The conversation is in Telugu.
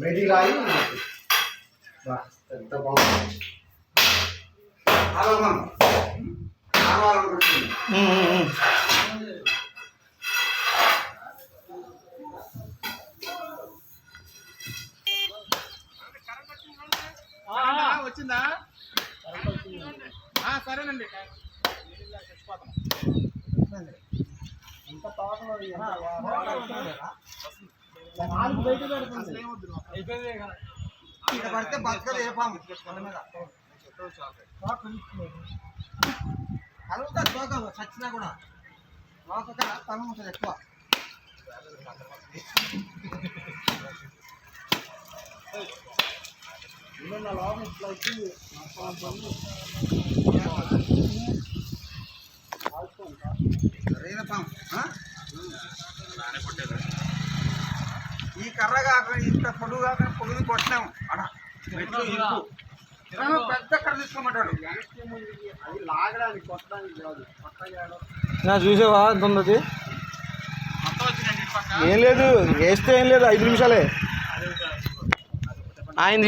మెడి రాయి ఎంత బాగుంది. వచ్చిందా? సరేనండి. పడితే బతకదు ఏ పాము కలుగుతుంది తోక చచ్చినా కూడా తోక తను ఉంటుంది ఎక్కువ. ఈ కర్ర కాక ఇంత పొడుగు కాక పొడుగు కొట్టినాము అడ పెద్ద కర్ర తీసుకోమంటాడు. అది లాగడానికి కొట్టడానికి కాదు. చూసావా ఎంత ఉంది? ఏం లేదు, వేస్తే ఏం లేదు, 5 నిమిషాలే. ఆయన